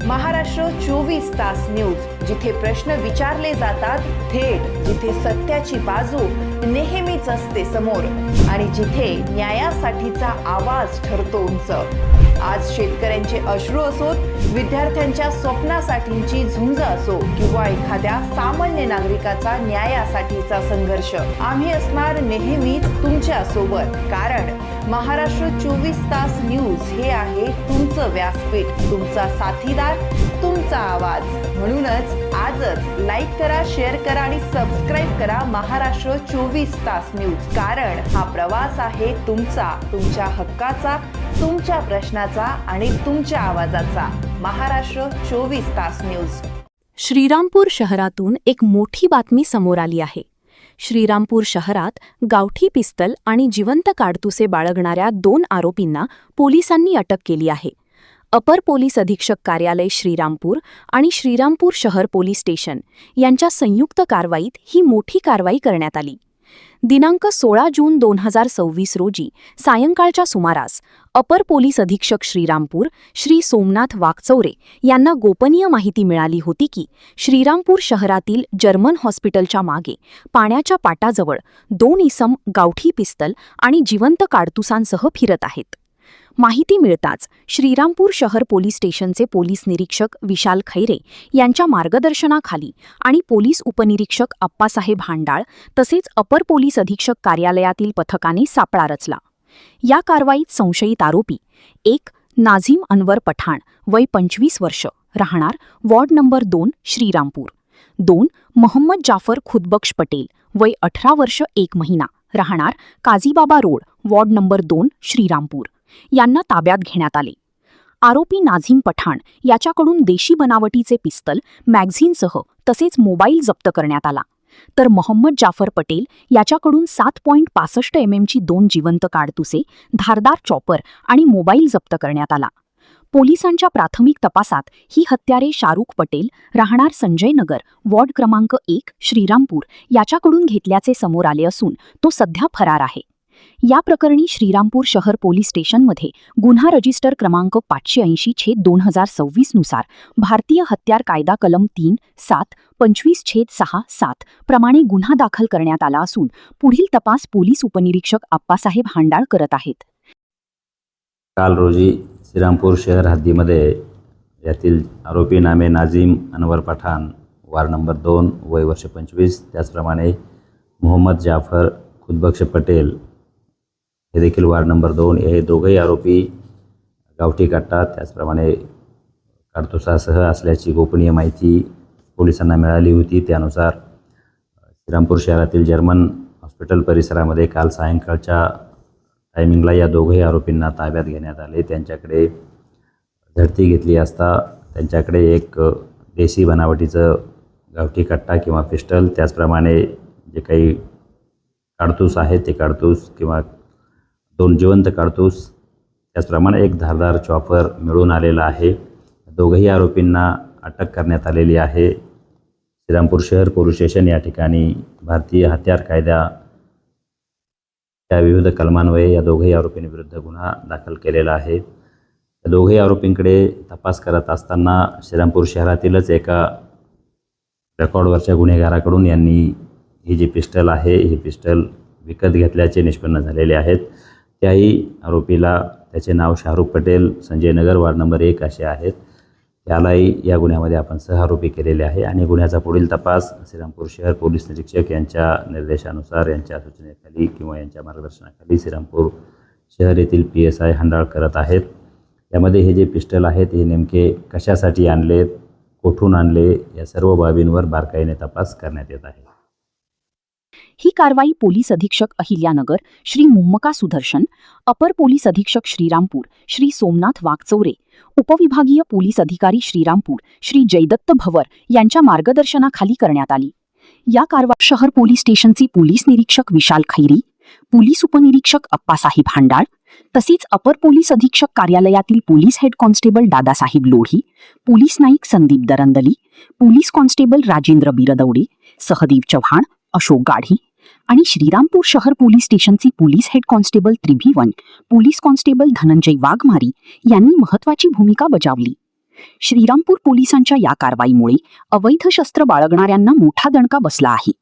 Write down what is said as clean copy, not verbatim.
महाराष्ट्र 24 तास न्यूज, जिथे प्रश्न विचारले जातात थेट, जिथे सत्याची बाजू नेहमीच असते समोर आणि जिथे न्यायासाठीचा आवाज ठरतो उंच। आज शेतकऱ्यांचे अश्रू असोत, विद्यार्थ्यांच्या स्वप्नासाठीची झुंज असो किंवा एखाद्या सामान्य नागरिकाचा न्यायासाठीचा संघर्ष, आम्ही असणार नेहमीच तुमच्या सोबत। कारण महाराष्ट्र 24 तास न्यूज हे आहे तुमचं व्यासपीठ, तुमचा साथीदार, तुमचा आवाज। म्हणूनच आजच लाईक करा, शेअर करा आणि सबस्क्राईब करा महाराष्ट्र 24 तास न्यूज। कारण हा प्रवास आहे तुमचा, तुमच्या हक्काचा, तुमच्या प्रश्नाचा आणि तुमच्या आवाजाचा। महाराष्ट्र 24 तास न्यूज। श्रीरामपूर शहरातून एक मोठी बातमी समोर आली आहे। श्रीरामपूर शहरात गावठी पिस्तल आणि जिवंत काडतुसे बाळगणाऱ्या 2 आरोपींना पोलिसांनी अटक केली आहे। अपर पोलीस अधीक्षक कार्यालय श्रीरामपूर आणि श्रीरामपूर शहर पोलीस स्टेशन यांच्या संयुक्त कारवाईत ही मोठी कारवाई करण्यात आली। दिनांक 16 जून 2026 रोजी सायंकाळच्या सुमारास अपर पोलीस अधीक्षक श्रीरामपूर श्री सोमनाथ वाकचौरे यांना गोपनीय माहिती मिळाली होती की श्रीरामपूर शहरातील जर्मन हॉस्पिटलच्या मागे पाण्याच्या पाटाजवळ 2 इसम गावठी पिस्तल आणि जिवंत काडतुसांसह फिरत आहेत। माहिती मिळताच श्रीरामपूर शहर पोलीस स्टेशनचे पोलीस निरीक्षक विशाल खैरे यांच्या मार्गदर्शनाखाली आणि पोलीस उपनिरीक्षक अप्पासाहेब हांडाळ तसेच अपर पोलीस अधीक्षक कार्यालयातील पथकाने सापळा रचला। या कारवाईत संशयित आरोपी 1 नाझीम अनवर पठाण वय 25 वर्ष, राहणार वॉर्ड नंबर 2 श्रीरामपूर, 2 मोहम्मद जाफर खुदबख्श पटेल वय 18 वर्ष 1 महिना, राहणार काझीबाबा रोड वॉर्ड नंबर 2 श्रीरामपूर यांना ताब्यात घेण्यात आले। आरोपी नाझीम पठाण याच्याकडून देशी बनावटीचे पिस्तल, मॅगझिनसह तसेच मोबाईल जप्त करण्यात आला, तर मोहम्मद जाफर पटेल याच्याकडून 7.65 mm 2 जिवंत काडतुसे, धारदार चॉपर आणि मोबाईल जप्त करण्यात आला। पोलिसांच्या प्राथमिक तपासात ही हत्यारे शाहरुख पटेल, राहणार संजय नगर वॉर्ड क्रमांक 1 श्रीरामपूर याच्याकडून घेतल्याचे समोर आले असून तो सध्या फरार आहे। या प्रकरणी श्रीरामपूर शहर पोलीस स्टेशनमध्ये गुन्हा रजिस्टर क्रमांक 580/2026 नुसार भारतीय हत्यार कायदा कलम 3(7) 25/6(7) प्रमाणे गुन्हा दाखल करण्यात आला असून पुढील तपास पोलीस उपनिरीक्षक अप्पासाहेब हांडाळ करत आहेत। काल रोजी श्रीरामपूर शहर हद्दीमध्ये यातील आरोपी नामे नाझीम अनवर पठाण वार्ड नंबर 2 वय वर्ष 25, त्याचप्रमाणे मोहम्मद जाफर खुदबख्श पटेल हे देखील वार्ड नंबर 2, हे दोघेही आरोपी गावठी कट्टा त्याचप्रमाणे काडतुसासह असल्याची गोपनीय माहिती पोलिसांना मिळाली होती। त्यानुसार श्रीरामपूर शहरातील जर्मन हॉस्पिटल परिसरामध्ये काल सायंकाळच्या टायमिंगला या दोघेही आरोपींना ताब्यात घेण्यात आले। त्यांच्याकडे झडती घेतली असता त्यांच्याकडे एक देशी बनावटीचं गावठी कट्टा किंवा पिस्टल, त्याचप्रमाणे जे काही काडतूस आहेत ते काडतूस किंवा 2 जिवंत काडतूस, त्याचप्रमाणे एक धारदार चॉपर मिळून आलेला आहे। दोघेही आरोपींना अटक करण्यात आलेली आहे। श्रीरामपूर शहर पोलीस स्टेशन या ठिकाणी भारतीय हत्यार कायद्याच्या विविध कलमान्वये या दोघेही आरोपींविरुद्ध गुन्हा दाखल केलेला आहे। या दोघेही आरोपींकडे तपास करत असताना श्रीरामपूर शहरातीलच एका रेकॉर्डवरच्या गुन्हेगाराकडून यांनी ही जी पिस्टल आहे ही पिस्टल विकत घेतल्याचे निष्पन्न झालेले आहेत। त्याही आरोपीला त्याचे नाव शाहरुख पटेल, संजय नगर वार्ड नंबर 1 असे आहेत। त्यालाही या गुन्ह्यामध्ये आपण सहआरोपी केलेले आहे आणि गुन्ह्याचा पुढील तपास श्रीरामपूर शहर पोलीस निरीक्षक यांच्या निर्देशानुसार, यांच्या सूचनेखाली किंवा यांच्या मार्गदर्शनाखाली श्रीरामपूर शहर येथील PSI हांडाळ करत आहेत। यामध्ये हे जे पिस्टल आहेत हे नेमके कशासाठी आणलेत, कोठून आणले, या सर्व बाबींवर बारकाईने तपास करण्यात येत आहे। ही कारवाई पोलीस अधीक्षक अहिल्यानगर श्री मुम्मका सुदर्शन, अपर पोलीस अधीक्षक श्रीरामपूर श्री सोमनाथ वाकचौरे, उपविभागीय पोलीस अधिकारी श्रीरामपूर श्री जयदत्त भवर यांच्या मार्गदर्शनाखाली करण्यात आली। या कारवाईत शहर पोलीस स्टेशनचे पोलीस निरीक्षक विशाल खैरे, पोलीस उपनिरीक्षक अप्पासाहेब हांडाळ तसेच अपर पोलीस अधीक्षक कार्यालयातील police head constable Dadasaheb Lodhi, police नाईक संदीप दरंदली, पोलीस कॉन्स्टेबल राजेंद्र बिरदवडे, सहदेव चव्हाण, अशोक गाढी आणि श्रीरामपूर शहर पोलीस स्टेशनचे police head constable Tribhuvan, police constable Dhananjay Waghmari यांनी महत्त्वाची भूमिका बजावली। श्रीरामपूर पोलिसांच्या या कारवाईमुळे अवैध शस्त्र बाळगणाऱ्यांना मोठा दणका बसला आहे.